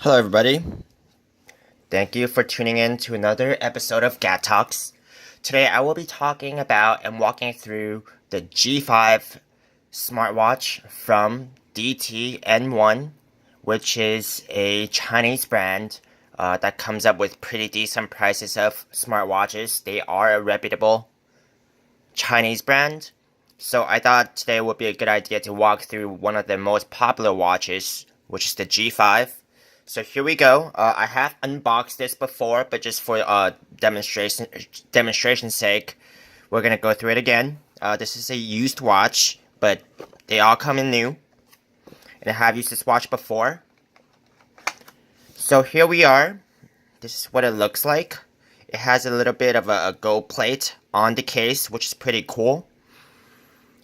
Hello, everybody. Thank you for tuning in to another episode of Gat Talks. Today, I will be talking about and walking through the G5 smartwatch from DTN1, which is a Chinese brand that comes up with pretty decent prices of smartwatches. They are a reputable Chinese brand. So I thought today would be a good idea to walk through one of the most popular watches, which is the G5. So here we go. I have unboxed this before, but just for demonstration's sake, we're gonna go through it again. This is a used watch, but they all come in new, and I have used this watch before. So here we are. This is what it looks like. It has a little bit of a gold plate on the case, which is pretty cool.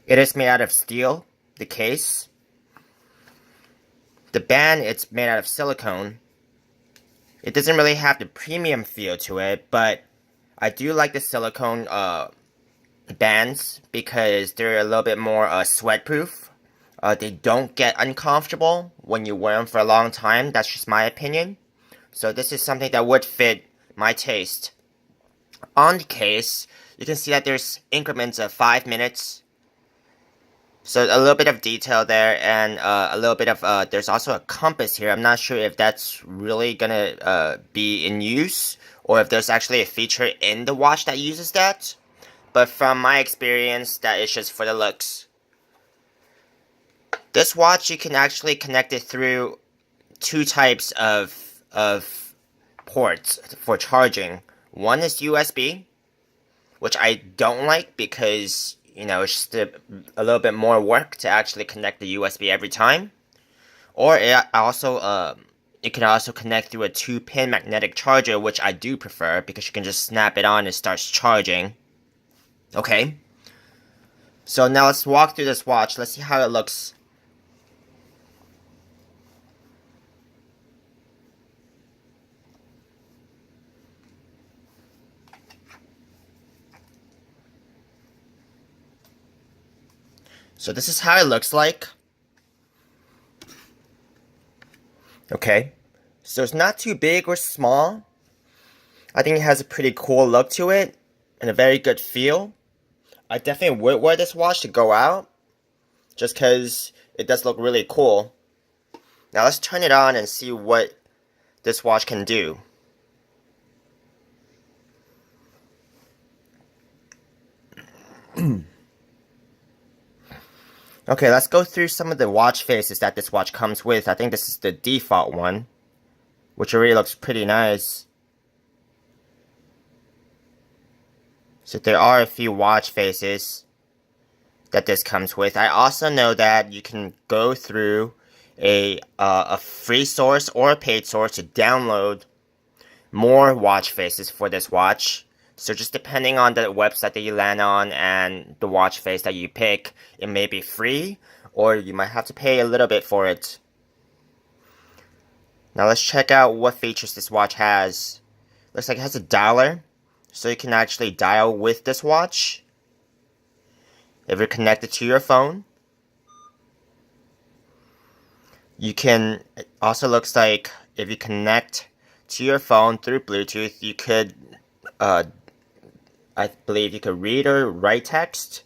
It is made out of steel, the case. The band, it's made out of silicone. It doesn't really have the premium feel to it, but I do like the silicone bands because they're a little bit more sweat-proof. They don't get uncomfortable when you wear them for a long time. That's just my opinion. So this is something that would fit my taste. On the case, you can see that there's increments of 5 minutes. So a little bit of detail there, and a little bit of, there's also a compass here. I'm not sure if that's really gonna be in use, or if there's actually a feature in the watch that uses that. But from my experience, that is just for the looks. This watch, you can actually connect it through two types of ports for charging. One is USB, which I don't like because it's just a little bit more work to actually connect the USB every time. Or it can also connect through a 2-pin magnetic charger, which I do prefer because you can just snap it on and it starts charging. Okay. So now let's walk through this watch. Let's see how it looks. So this is how it looks like. Okay. So it's not too big or small. I think it has a pretty cool look to it and a very good feel. I definitely would wear this watch to go out just because it does look really cool. Now let's turn it on and see what this watch can do. Okay, let's go through some of the watch faces that this watch comes with. I think this is the default one, which already looks pretty nice. So there are a few watch faces that this comes with. I also know that you can go through a free source or a paid source to download more watch faces for this watch. So just depending on the website that you land on and the watch face that you pick, it may be free or you might have to pay a little bit for it. Now let's check out what features this watch has. Looks like it has a dialer, so you can actually dial with this watch if you're connected to your phone. You can, it also looks like if you connect to your phone through Bluetooth, you could I believe you could read or write text.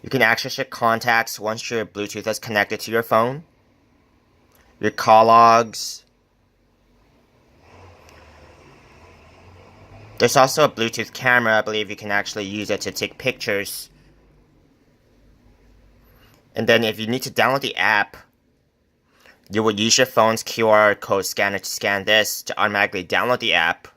You can access your contacts once your Bluetooth is connected to your phone. Your call logs. There's also a Bluetooth camera. I believe you can actually use it to take pictures. And then if you need to download the app, you would use your phone's QR code scanner to scan this to automatically download the app.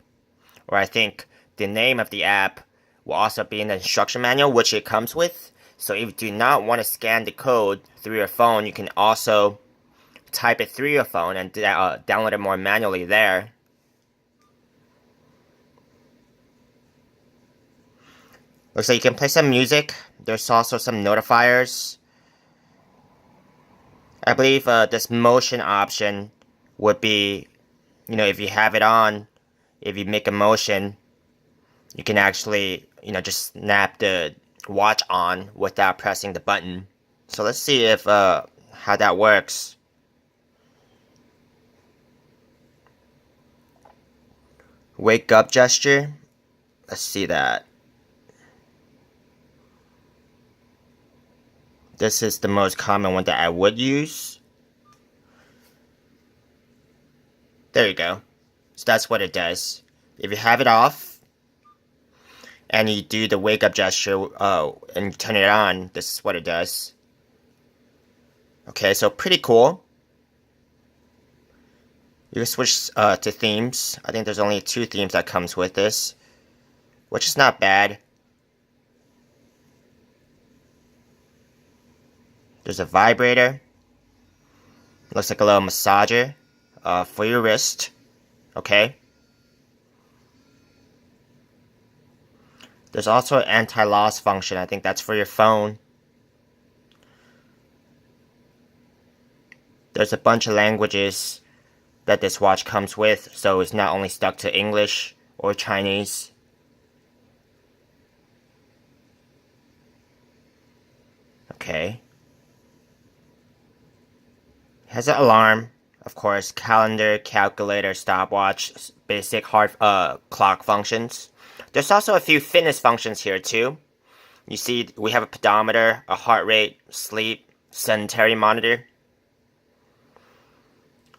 Or I think the name of the app will also be in the instruction manual, which it comes with. So if you do not want to scan the code through your phone, you can also type it through your phone and download it more manually there. Looks like you can play some music. There's also some notifiers. I believe this motion option would be, if you have it on, if you make a motion, you can actually, just snap the watch on without pressing the button. So let's see if how that works. wake up gesture. Let's see that. This is the most common one that I would use. There you go. So that's what it does. If you have it off and you do the wake up gesture and you turn it on, this is what it does. Okay, so pretty cool. You can switch to themes. I think there's only 2 themes that comes with this, which is not bad. There's a vibrator. Looks like a little massager for your wrist. Okay. There's also an anti-loss function. I think that's for your phone. There's a bunch of languages that this watch comes with, so it's not only stuck to English or Chinese. Okay. It has an alarm, of course, calendar, calculator, stopwatch, basic hard clock functions. There's also a few fitness functions here too. You see, we have a pedometer, a heart rate, sleep, sedentary monitor.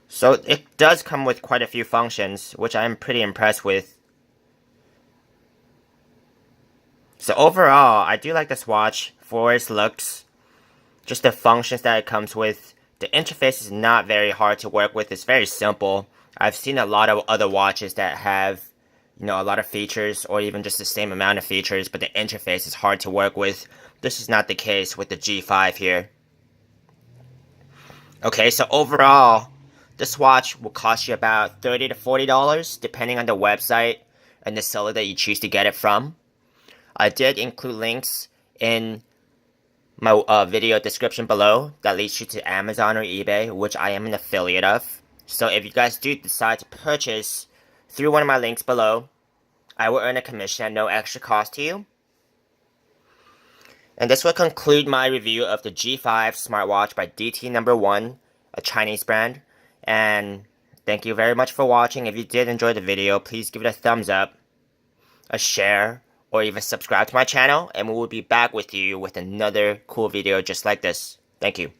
So it does come with quite a few functions, which I'm pretty impressed with. So overall, I do like this watch for its looks. Just the functions that it comes with. The interface is not very hard to work with. It's very simple. I've seen a lot of other watches that have, a lot of features or even just the same amount of features, but the interface is hard to work with. This is not the case with the G5 here. Okay, so overall, this watch will cost you about $30 to $40 depending on the website and the seller that you choose to get it from. I did include links in my video description below that leads you to Amazon or eBay, which I am an affiliate of. So if you guys do decide to purchase through one of my links below, I will earn a commission at no extra cost to you. And this will conclude my review of the G5 smartwatch by DT number 1, a Chinese brand. And thank you very much for watching. If you did enjoy the video, please give it a thumbs up, a share, or even subscribe to my channel, and we will be back with you with another cool video just like this. Thank you.